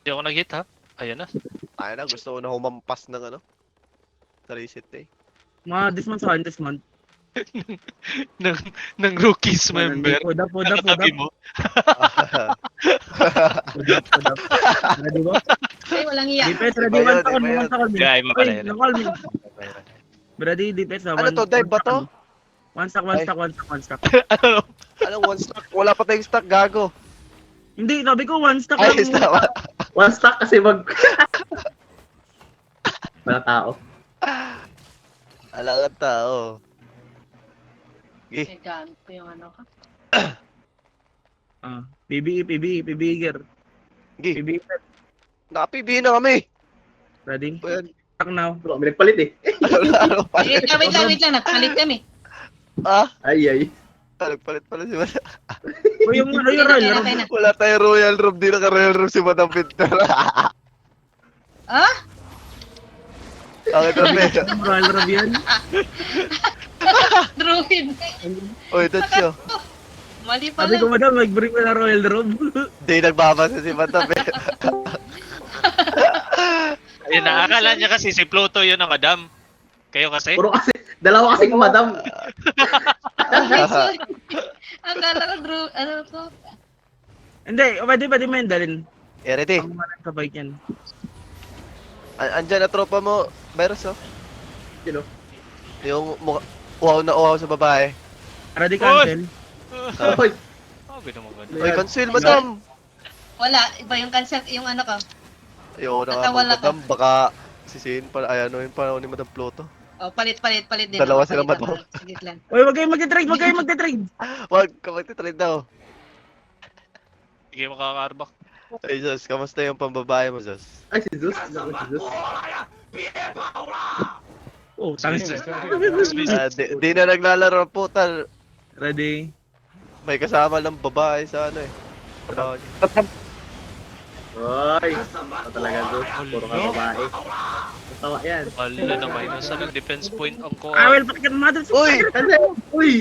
Hindi ako nag-hit ha. Ayan na. Ayun na, gusto ko na humampas ng ano. Sa reset eh. Mga this month sa this month. ng, ng rookies member. Pudap. Nakatabi mo. Pudap. Ready ba? Ay, walang iya. Defense, ready. Iba yun, One second, iba yun. one second. Yeah, iba pala yun. Nakal me. Ready, defense. Ano to, dive ba to? One stack. Ano? Anong one stock? Wala pa tayong stock, gago. Hindi, sabi ko one stack Ay, lang. tama. One stack kasi wala tao. Alangan tao. Okay. May ganito yung ano ka. PBE gear. Okay. PBE. Naka-PB na kami. Ready? Ayan. Stack now. Bro, may nagpalit eh. Ano pa? Wait lang. Nagpalit kami. Ah? Ay. Nagpalit pala si Madam. O yung Royal Okay Room. na. Wala tayong Royal Room. Di naka-Royal Room si Madam Pinter. Ah? Bakit kami? Royal Room yan. Druid. Uy, that's yun. Mali Sabi pala. ko, madam, mag-bring ko na Royal Room. Di nagbabasa si Madam eh. Ayun na. Akala niya kasi si Pluto yun ang madam. Kayo kasi? Puro kasi, dalawa kasing madam. Sorry. Akala ko Druid. Ano to? Hindi, pwede mo yun dalhin. Ready? Ang malang sa bike yan. Andyan na tropa mo. Virus oh. Sino? Yung mukha. Uhaw na uhaw sa babae. Ready cancel. Hoy, Sabi naman ganun. Uy, cancel Madam. Wala. Iba yung cancel. Yung ano ka. Ayoko na nga Natawala ka. Madam. Baka sisihin pa. Ay, ano yun pa ni Madam Pluto. Oh, palit din. Dalawa ako, sila palit ba to? ako. Sige lang. Uy, wag kayong magte-trade. Wag ka magtitrade daw. Sige makakarbak. Ay, Sos, kamusta yung pambabae mo, Sos? ay si Zeus. Ako si Zeus. Oh, tangin. Di na naglalaro ang putal. Ready? May kasama ng babae sa ano eh. Ano, Hoy, ito talaga Zeus. Puro ka babae. Tawa yan. Wala na minus. Anong defense point ang ko? I will fucking mother. Uy! Uy!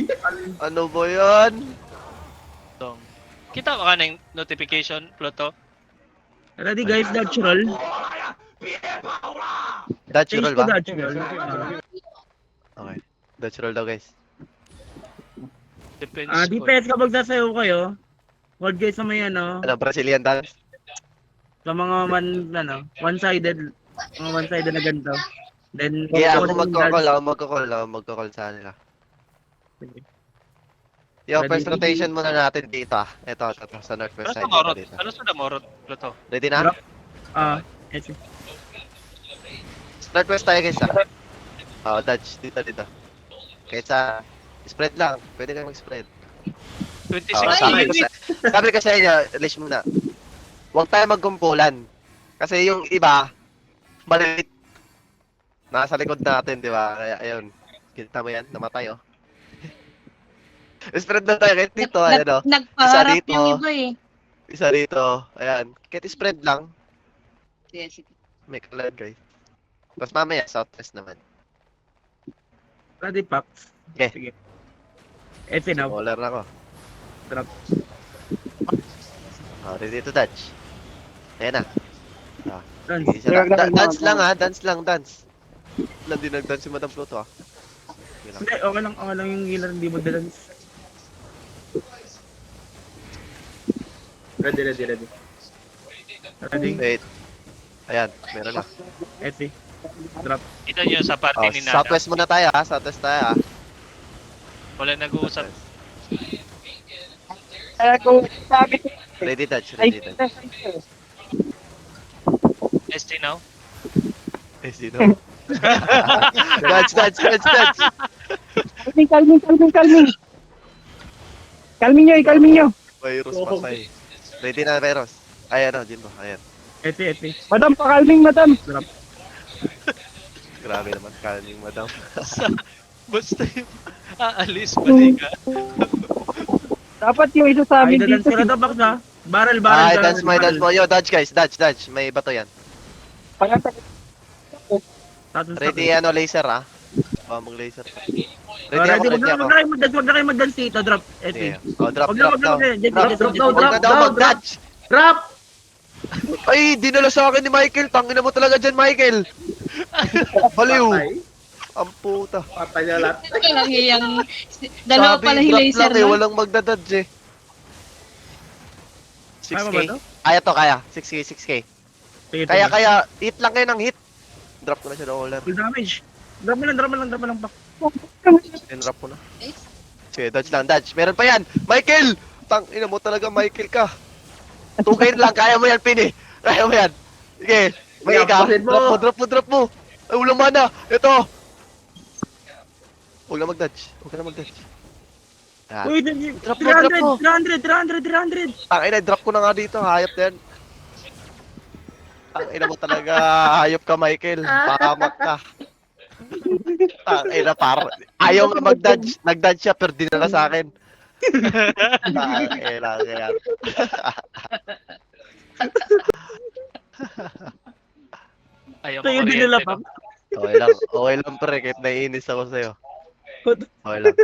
Ano ba yan? Kita mo ka na yung notification, Pluto? Ready guys, dodge roll. Dutch Change roll ko ba? dodge roll. Okay. Dutch roll daw guys. Defense point. Defense kapag sasayaw kayo, hold guys sa may ano, Ano, Brazilian dance? sa mga one-sided na ganito. Then, Yeah, hold ako yung magkakall sa nila. Yo, Ready? first rotation muna natin dito ah. Ito, sa northwest Ano side sa Morot? dito. Ano sa Morot, Pluto? Ready na? Drop. Yes. Northwest tayo guys ah. Oh, Dutch, dito. Kahit sa spread lang, pwede kayo mag-spread. 26 Sabi minutes. sabi ko sa inyo, list muna. Huwag tayo magkumpulan. Kasi yung iba, maliit. Nasa likod natin, di ba? Kaya ayun, kita mo yan, namatay oh. Spread na tayo kahit dito, ayan oh. Nagpaharap Isa dito. yung iba eh. Isa dito, ayan. Kahit spread lang, Yes. may kalan guys. Tapos mamaya, southwest naman. Ready, Pax. Okay. Sige. It's enough. Smaller na ako. Drop. Oh, ready to Dutch. Ayan na. Done. Sige, isa lang. Dance lang ha, dance. Lang din nag-dance si Madam Pluto ah. Sige lang. Hindi, okay lang yung healer, hindi magdadance. Ready. Ready? Wait. Ayan, meron na. Eti. Drop. Kita nyo sa party Oh, ni Nana. southwest muna tayo ha, southwest tayo ha. Wala nag-uusap. Ready Dutch. ST now? Eh, sino? Dutch. Kalmin nyo. Virus patay. Ready na, Virus. Ayan o, Jimbo. Ayan. Eti. Madam, pakalming, madam. Drop. Grabe naman, calming, Madam. Basta yung aalis, balik ka. Dapat yung isa sa Ay, amin dadance dito. ka na to, Pax ha? Barrel. Ay, dance mo. Yo, Dutch guys, Dutch. May bato yan. Ready, ano, laser ah. Baka mag-laser pa. Ready Ready, ako. wag na kayo mag-dance dito. Drop. Eti. Sige. Oh, drop Wag na, down. wag na. Drop, Huwag na daw drop. mag-Dutch. Drop! Ay, dinala sa akin ni Michael. Tangina mo talaga dyan, Michael. Baliw. Patay. Ang puta. Patay na lahat. Ito lang yung... Dalawa Sabi, pala yung drop laser, lang eh. no? Walang magdadodge eh. Kaya mo 6K? ba to? Kaya to, kaya. 6K, 6K. Sige, Kaya, sige. kaya. Hit lang kayo ng hit. Drop ko na siya ng roller. Full damage. Drop mo lang, drop mo lang, drop mo lang. Pak. Drop ko na. Sige, dodge lang, dodge. Meron pa yan. Michael! Tangina mo talaga, Michael ka. 2K lang. Kaya mo yan, Pini. Kaya mo yan. Sige. May Sige, ka. pasin mo. Drop mo. Ay, ulang mana. Ito. Huwag na mag-dodge. Huwag ka na mag-dodge. Yan. Uy, Drop mo, drop mo. 300. Tangina, drop ko na nga dito. Hayop na yan. Tangina mo talaga. Hayop ka, Michael. Pakamak ka. Tangina, ayaw nga mag-dodge. Nag-dodge siya, pero dinala sa akin. Tangina, kaya. Ayaw Ito yung dinala, Pak. Okay lang pre, kahit naiinis ako sa'yo. Okay lang.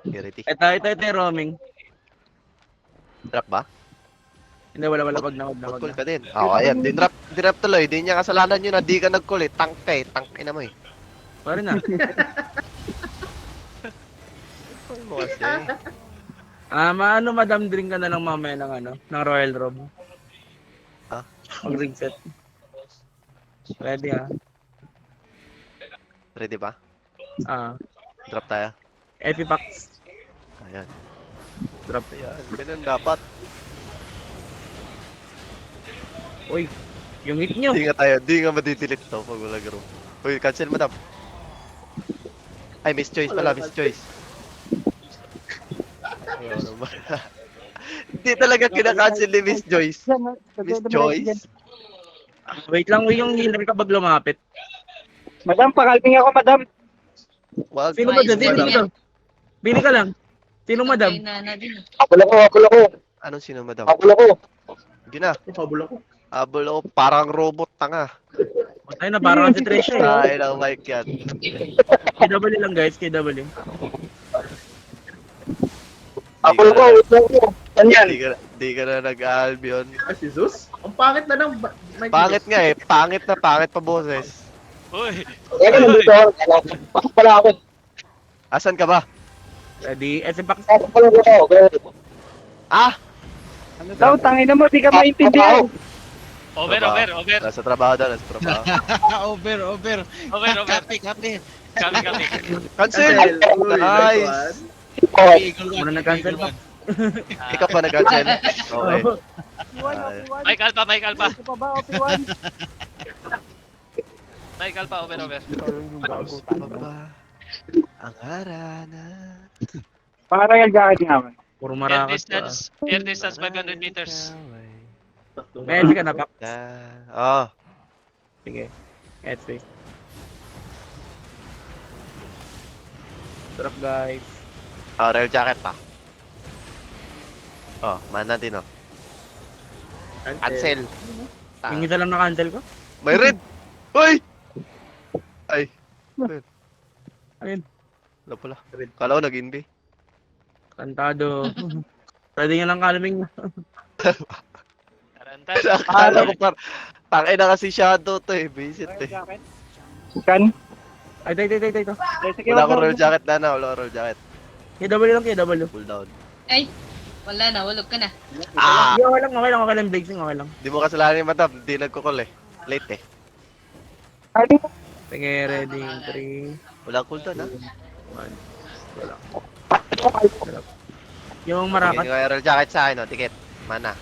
Iriti. Ito yung roaming. Drop ba? Hindi, wala, wag na. Mag-call ka din. Oo, ayan. Dinrap tuloy. Di niya kasalanan yun na di ka nag-call eh. Tank ka eh. Tank ina mo eh. Pare na. Ano mo kasi? Maano madam drink ka na lang mamaya ng Royal Rob. Ah? Pag ring set. Ready Ready ba? Drop tayo. Epipacks. Ayan. Drop. Ayan. Ganun dapat. Uy, yung hit nyo. Di nga madidelete to pag wala garo. Uy, cancel madam. Ay, miss choice pala, miss choice. Ayaw naman. Hindi talaga kinakancel ni Miss Joyce. Miss Joyce? Wait lang, yung healer kapag lumapit. Madam, pakalming ako, madam. Wag. Sino ba dyan? Wise Sino din dyan? Bili ka lang. Sino madam? Ay, nana din. Abol ako. Anong sino madam? Abol ako. Gina. Pabula ko. Abol ako, parang robot tanga. Ay na, parang si Tresha eh. Ay, lang mic yan. KW lang guys, KW. Abol ako, wait lang ako. Yan yan. Di ka na nag-Albion. Ah, si Zeus? Ang pangit na ng... Pangit nga eh. Pangit pa boses. Uy! Teka, nandito ako. Pasok pala ako. Asan ka ba? Ready? Epipacks. Pasok pala ako. Ah! Ano daw, tangin na mo, di ka maintindihan. Over. Nasa trabaho daw, nasa trabaho. Over. Over. Copy. Kami. Cancel! Uy, Nice! Eagle Muna one. nag-cancel pa. Ikaw pa nag-cancel? Okay. Mike Alpha. Ito pa ba, OP1? Mike Alpha, over. Ang harana. Para yung jacket nga man. Puro Air marakas pa. distance 500 meters. May edge ka na, Pak. Oh, Sige. Edge face. Drop guys. real jacket pa. Oh, mana din oh. Cancel. Yung isa lang na-cancel ko. May red! Hoy! Ay. Ayun. Wala pala. Kala ko nag-inbi. Kantado. Pwede nga lang calming. Tarantas. Akala ko tangay na kasi shadow to eh. Visit eh. Kan? Ay, tay. Sige, Wala wag akong na. roll jacket na. Wala akong roll jacket. KW lang, KW. Pull down. Ay, wala na, walog ka na. Ah! Okay lang, blazing, okay lang. Di mo kasalanan yung madam. Di nagkukol eh. Late eh. Calming mo. Sige, ready, 3, Wala cooldown ha. 1. Wala. Yung Okay, marakas. yung roll jacket sa akin oh. Ticket. Mana.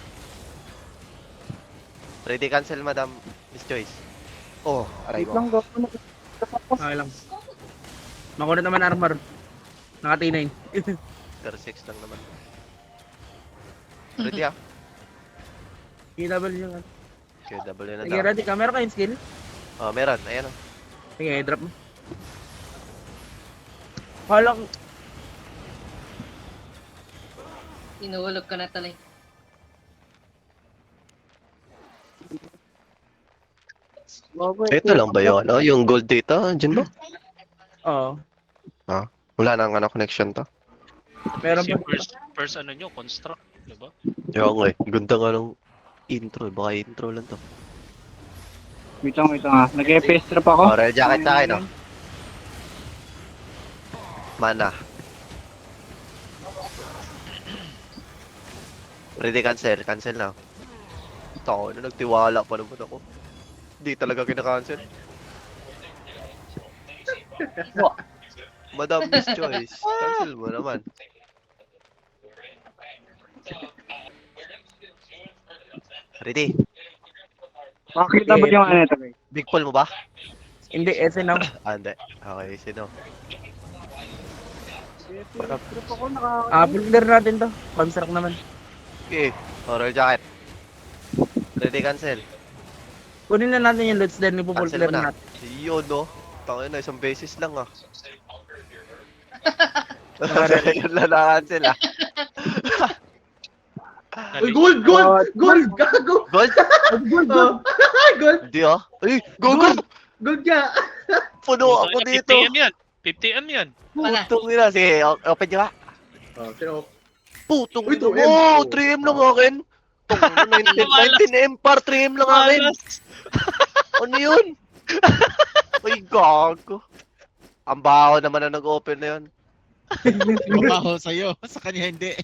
Ready cancel madam. Miss Choice. Oh, aray Wait mo. lang, go. Okay lang. Makunat naman armor. Naka-T9. Pero 6 lang naman. Ready ah. KW yung ano. Okay, double na Sige, daw. ready ka. Meron kayong skill? Oh, meron. Ayan oh. Sige, drop mo. Halak. Inuulog ka na talay. Ito lang ba yun? Ano? Yung gold data? Diyan ba? Oo. Wala nang connection to. Meron Si pa. first ano nyo, construct. Diba? Yung nga eh. Ganda nga nung Intro, baka intro lang to. Wait lang. Nag-FPS trap ako. Oh, red jacket sa akin, no? Mana. Ready, cancel na. Tako na, nagtiwala pa naman ako. Di talaga kinakancel. Madam Miss Choice, cancel mo naman. Ready? Makakita ba yung ano ito, guys? Big pull mo ba? Hindi, ese na. Ah, hindi. Okay, sino? Trap ako, Full clear natin to. Construct naman. Okay, oral jacket. Ready, cancel. Kunin na natin yung loads then ipo-full Cancel clear mo na. natin. Yun, no? Tangin na, isang beses lang ah. Nakare- Yun lang na-cancel ah. Uy, gold! Gold! Gago! Gold? Oh. Gold! Hindi ah. Ay, gogo! Gold ka! Puno ako dito. 50M yun. 50M yun. Wala. Putong ina. Sige, open nyo ba? Oh, sino? Putong Uy, ina 2M. mo. 3M lang akin. Tungkol 19M par 3M lang akin. Ano yun? Ay, gago. Ang baho naman na nag-open na yun. Mabaho sa'yo. Sa kanya hindi.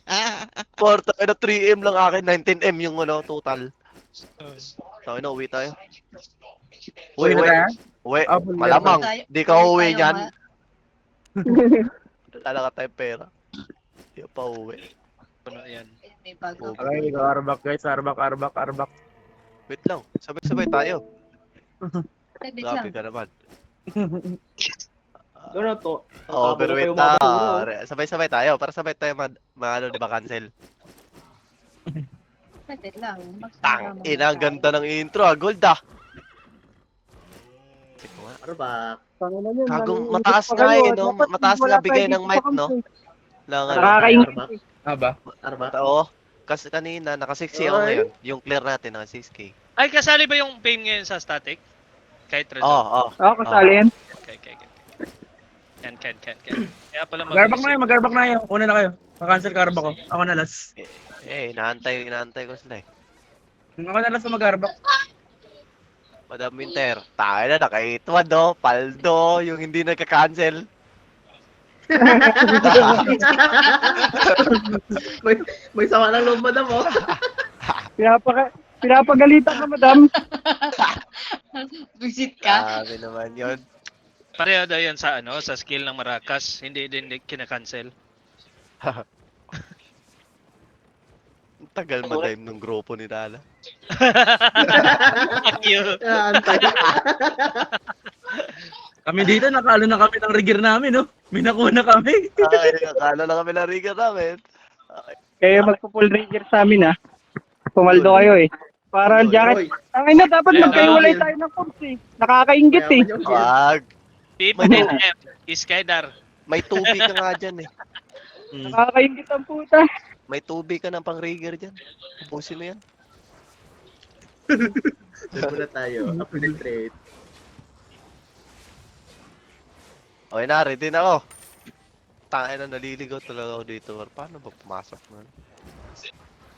Porta, na 3M lang akin. 19M yung ano, total. Tayo na, uwi tayo. Uwi na tayo? Uwi. Full clear Malamang. tayo. Di ka Uwi uwi tayo, niyan. ma. Talaga tayong pera. Di pa uwi. Ano yan? May bago. Okay, go Arbak guys. Arbak. Wait lang. Sabay-sabay tayo. Wait Grabe lang. ka naman. Ano to? Overweight na. Sabay-sabay tayo. Para sabay tayo ano, di ba, cancel? Wait lang. Tang, ina, ang ganda ng intro ah. Gold ah. Sige nga. Ano ba? Kagong mataas nga eh, no? Mataas nga bigay ng mic, no? Lang ano. Nakakaingit. Arbak? Aba. Arbak? Oo. Kasi kanina, naka 6K ako Ay. ngayon. Yung clear natin, naka 6K. Ay, kasali ba yung fame ngayon sa static? Kahit Oo, result? oo. Oo, kasali yan. Okay. Can. Kaya pala Mag-arbak na kayo. Una na kayo. Makancel ka arbak ko. Ako na last. Inaantay ko sila eh. Ako na last na mag-arbak. Madam Winter, tayo na, nakaitwan, no? Paldo, yung hindi nagka-cancel. May sama ng loob, madam, oh. Pinapagalitan ka, madam. Visit ka. Grabe naman yun. Pareho daw yan sa sa skill ng Maracas. Hindi din kinakancel. Ang tagal mag-dive ng grupo ni Tala. Fuck you. Antay. Kami dito, nakalo na kami ng rigger namin, no? Minakuna kami. Ay, nakala na kami na riga namin. Kayo magpo-full ranger sa amin, ha? Pumaldo kayo, eh. Para jacket. Ang ina, dapat Yeah, magkaiwalay tayo ng course, eh. Nakakaingit, eh. Wag. 15M. Iskydar. May tubig ka nga dyan eh. Nakakaingit ang puta. May tubig ka ng pang-rigger dyan. Ubusin mo yan. Doon muna tayo. Penetrate. Okay na, ready na ako. Tayo na, naliligaw talaga ako dito. Paano ba pumasok na?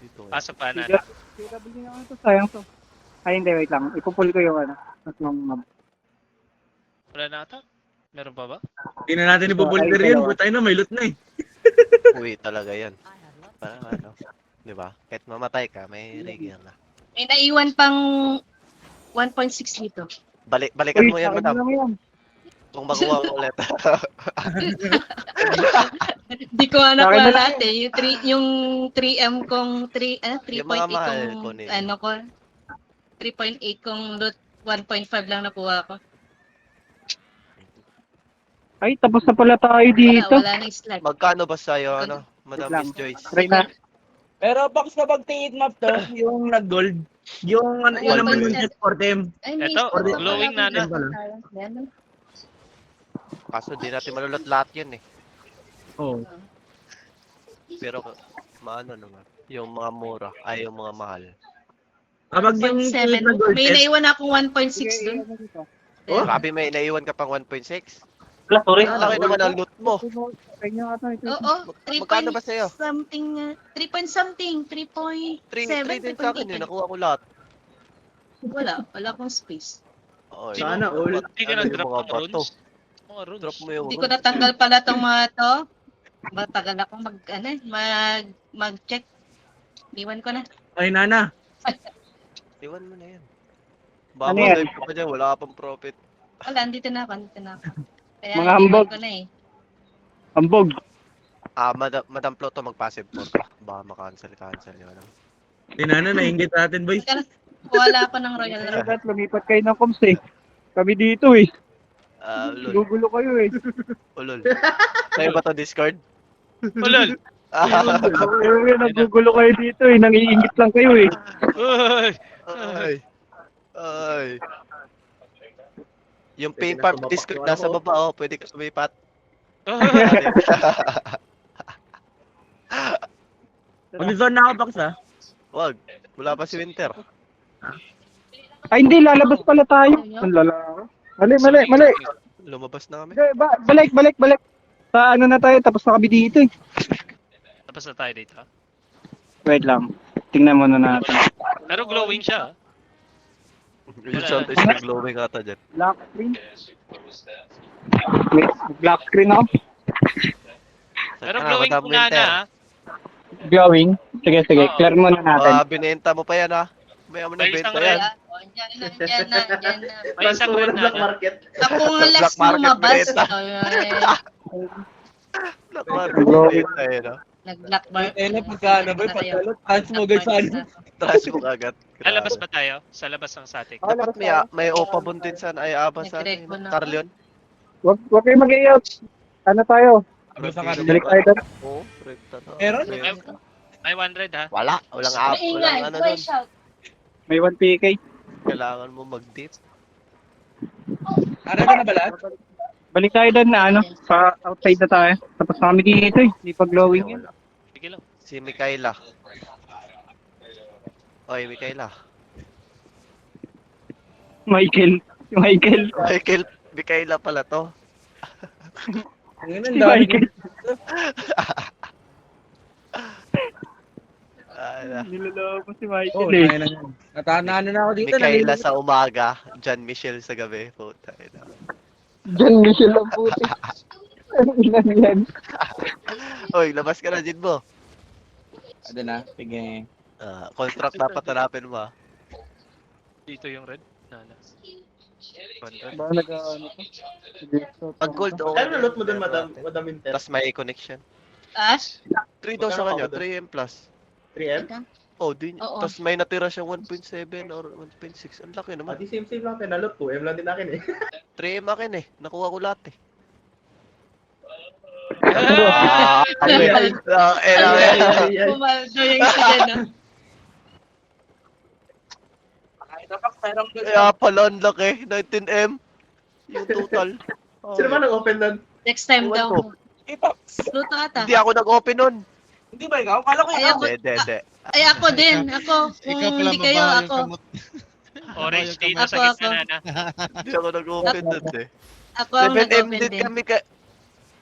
Dito nga. Pasok pa na. CW naman to, sayang to. Ay, hindi, wait lang. Ipupull ko yung ano. Tatlong mob. Wala na ata? Meron pa ba? Hindi na natin ipo-full clear yun. Butay na, may loot na eh. Uwi talaga yan. Parang ano. Di ba? Kahit mamatay ka, may rigger na. May naiwan pang 1.6 dito. Balikan mo yan, sa akin madam. lang yan. Kung makuha mo ulit. Di ko anak Sa akin na na lang natin. Yung 3M kong 3.8 Yung mga mahal kong ko nila. ano ko 3.8 kong loot 1.5 lang nakuha ko. Ay, tapos na pala tayo dito. Wala na slot. Magkano ba sa'yo, ano? Madam Lang. Miss Joyce? Try na. Pero box kapag tingin map to, yung nag-gold, yung ano, yun naman yung just for them. Ay, may Eto, slot glowing pala na, ako. no? Yan. Kaso di natin malulot lahat yun eh. Oh. Pero maano naman. Yung mga mura, ay yung mga mahal. Kapag yung 1.7. na gold May test, naiwan akong 1.6 dun. Oh? Grabe, may naiwan ka pang 1.6. Ang laki naman ang loot mo. Oo, 3 Magkano point ba sa'yo? something, 3 point something, 3.7, 3 din sa akin eh. Nakuha ko lahat. Wala akong space. Okay. Sana all. Hindi ka Ano yung nag-drop mga ng bato? runes. Mga runes. Drop mo yung Hindi ko natanggal pala tong mga to. Matagal akong mag-check. Iwan ko na. Ay, Nana. Iwan mo na yan. Baka Ano mo yan? dive ka pa dyan. Wala ka pang profit. Wala, andito na ako. Kaya Mga iwan hambog. ko na eh. Ambog. Madam Pluto mag-passive for ka. Baka makancel yun. Si Nana, nainggit natin, boys. Wala ako ng Royal Rumble. Dapat lumipat kayo ng comms eh. Kami dito eh. Ulol. Gugulo kayo eh. Ulol. Sa'yo ba to Discord? Ulol! Nagugulo kayo dito eh. Nangiingit lang kayo eh. Uy! Ay. Yung pay part Discord nasa baba oh. Pwede ka sumipat. Mag-zone na ako, Pax, ha? Wag. Wala pa si Winter. Ay hindi, lalabas pala tayo. Ang lalaki. Mali. Lumabas na kami. Okay, balik. Sa ano na tayo, tapos na kami dito eh. Tapos na tayo dito. Wait lang. Tingnan muna natin. Pero glowing siya. Yung sound is glowing ata dyan. Black screen. Wait, black screen ako. Pero Ah, glowing Madam po na Winter. na. Glowing. Sige, Oo. clear muna natin. Binenta mo pa yan ha. May mo na May benta isang yan. Diyan na. May isang red Black na. market. Ako nga Black last market lumabas. benta. Black market benta eh no. Nag-black bar. Eh, magkano ba? Pagkalot, hands mo agad sa ano. Trash mo agad. Lalabas ba tayo? Sa labas ng static. Dapat may opabon din sa ay abas sa Nag-reco na ako. Carlion. Wag kayo mag-i-out. Ano tayo? Ano sa Carlion? Balik tayo doon. Oo, rekta to. Meron? May 100 ha? Walang app, walang ano doon. May 1 PK. Kailangan mo mag-dip. Ano na ba lahat? Balik tayo doon na ano. Sa outside na tayo. Tapos na kami dito eh. Hindi pa glowing yun. Wala. Sige lang. Si Mikaela. Oy, Mikaela. Michael. Mikaela pala to. Ang Si Michael. Niloloko si Michael Oh, eh. tayo na yan. Natanaan na ako dito. Mikaela sa umaga, John Michelle sa gabi. Puta ina. Diyan Michelle ang puti. Ano ilan yan? Oy, labas ka na din mo. Ano na? Sige. Contract dapat hanapin mo. Dito yung red. Nana. 100. Baka nag-ano to? Pag gold, okay. Kaya nalot mo dun, Madam Winter. Tapos may connection. Ash? 3 daw sa kanya, 3M plus. 3M? Oh, din. Oo. Tapos may natira siyang 1.7 or 1.6. Ang laki naman. Pati same lang tayo. Nalot 2M lang din akin eh. 3M akin eh. Nakuha ko lahat eh. Pumaldo yung isa dyan, no? Kaya pala ang laki. 19M. Yung total. Sino ba nag-open nun? Next time Ewan daw. ko. Luto ata. Hindi ako nag-open nun. Hindi ba ikaw? Kala ko Ay, ikaw. ako, Hindi. ay, ako din. Ako. Kung Ikaw pala hindi kayo, babae yung ako. kamot. Orange dito sa Ako. gitna na. Hindi ako nag-open nun eh. Ako ang 7M nag-open din din. kami ka...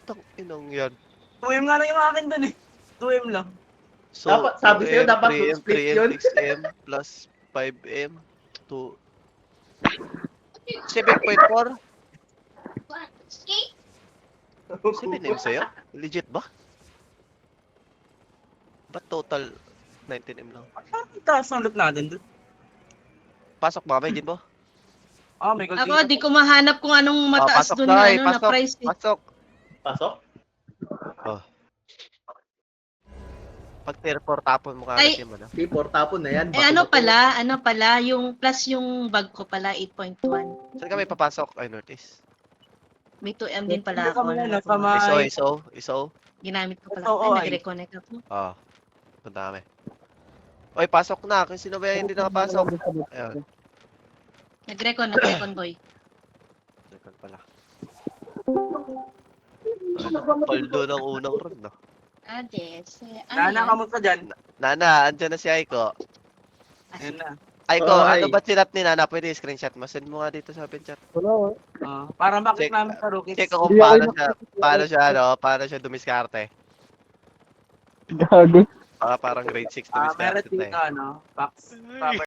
Tang inong yan. 2M nga lang yung akin dun eh. 2M lang. So, Dapat, sabi sa'yo, 2M, dapat 3M, split 3M, yun. 6M, plus 5M, 2... 7.4? 7M sa'yo? Legit ba? Ba't total 19M lang? Ang taas ng loot natin dun. Pasok ba kami, di ba? Ah, may gold Ako, di ko mahanap kung anong mataas pasok dun na, na, eh, ano, na pasok. price. Eh. Pasok! Pasok? Pag tier 4 tapon mo Ay. kagad yung ano. P4 tapon na yan. Eh, ano pala, yung plus yung bag ko pala, 8.1. Saan kami papasok? Ay, Northeast. May 2M din pala Hindi ako. kami na, na nakama- ISO. ginamit ko pala. Oo, Ay, ay. nag-reconnect ako. Punta kami. Oy, pasok na. Kung sino ba yung hindi nakapasok? Ayun. Nag-reconnect, convoy. Second pala. Paldo ng unang round, no? Ades. Nana, kamot ka dyan. Nana, andyan na si Aiko. Ayun na. Ay ko, Oy. ano ba sinat ni Nana? Pwede screenshot mo. Send mo nga dito sa open chat. Wala. Para makit Check. namin sa rookies. Check ko kung Hindi ako paano siya, paano siya dumiskarte. Gago. Parang grade 6 Meron dumiskarte dito, eh. Pax.